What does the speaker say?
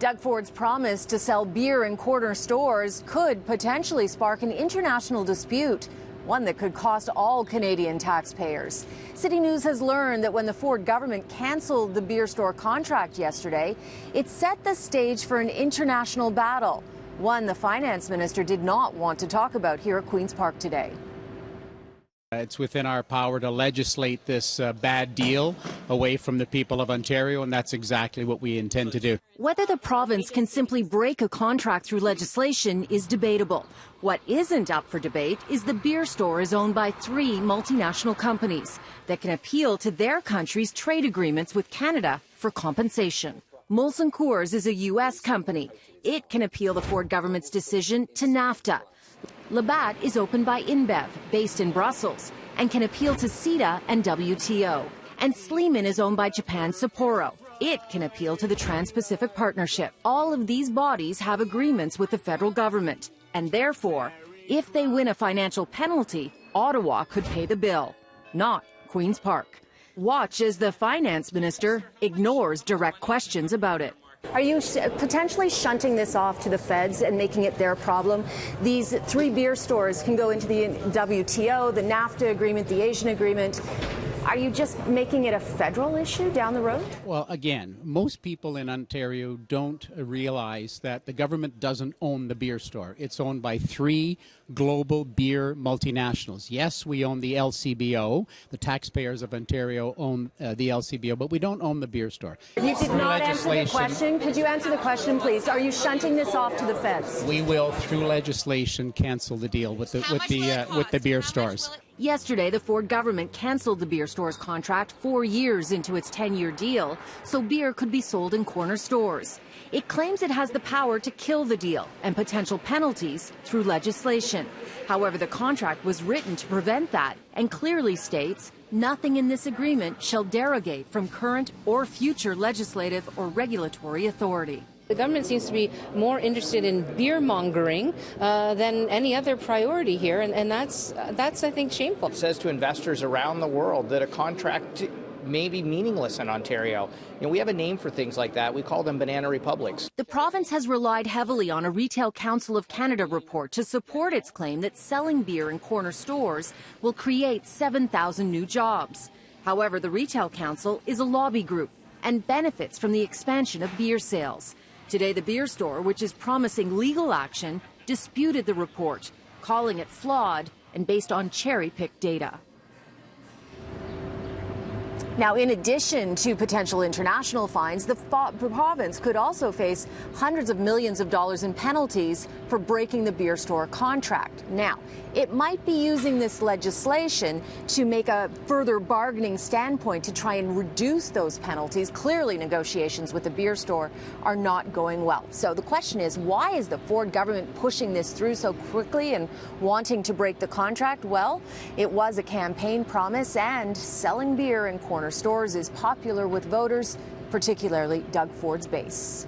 Doug Ford's promise to sell beer in corner stores could potentially spark an international dispute, one that could cost all Canadian taxpayers. City News has learned that when the Ford government cancelled the beer store contract yesterday, it set the stage for an international battle, one the finance minister did not want to talk about here at Queen's Park today. It's within our power to legislate this bad deal away from the people of Ontario, and that's exactly what we intend to do. Whether the province can simply break a contract through legislation is debatable. What isn't up for debate is the beer store is owned by 3 multinational companies that can appeal to their country's trade agreements with Canada for compensation. Molson Coors is a U.S. company. It can appeal the Ford government's decision to NAFTA. Labatt is owned by InBev, based in Brussels, and can appeal to CETA and WTO. And Sleeman is owned by Japan's Sapporo. It can appeal to the Trans-Pacific Partnership. All of these bodies have agreements with the federal government, and therefore, if they win a financial penalty, Ottawa could pay the bill, not Queen's Park. Watch as the finance minister ignores direct questions about it. Are you potentially shunting this off to the feds and making it their problem? These 3 beer stores can go into the WTO, the NAFTA agreement, the Asian agreement. Are you just making it a federal issue down the road? Well, again, most people in Ontario don't realize that the government doesn't own the beer store. It's owned by 3 global beer multinationals. Yes, we own the LCBO. The taxpayers of Ontario own the LCBO, but we don't own the beer store. You did not answer the question. Could you answer the question, please? Are you shunting this off to the feds? We will, through legislation, cancel the deal with the beer stores. Yesterday, the Ford government canceled the beer store's contract 4 years into its 10-year deal, so beer could be sold in corner stores. It claims it has the power to kill the deal and potential penalties through legislation. However, the contract was written to prevent that and clearly states nothing in this agreement shall derogate from current or future legislative or regulatory authority. The government seems to be more interested in beer mongering than any other priority here, and that's I think, shameful. It says to investors around the world that a contract may be meaningless in Ontario. You know, we have a name for things like that. We call them banana republics. The province has relied heavily on a Retail Council of Canada report to support its claim that selling beer in corner stores will create 7,000 new jobs. However, the Retail Council is a lobby group and benefits from the expansion of beer sales. Today, the beer store, which is promising legal action, disputed the report, calling it flawed and based on cherry-picked data. Now, in addition to potential international fines, the province could also face hundreds of millions of dollars in penalties for breaking the beer store contract. Now, it might be using this legislation to make a further bargaining standpoint to try and reduce those penalties. Clearly, negotiations with the beer store are not going well. So the question is, why is the Ford government pushing this through so quickly and wanting to break the contract? Well, it was a campaign promise, and selling beer in corner stores is popular with voters, particularly Doug Ford's base.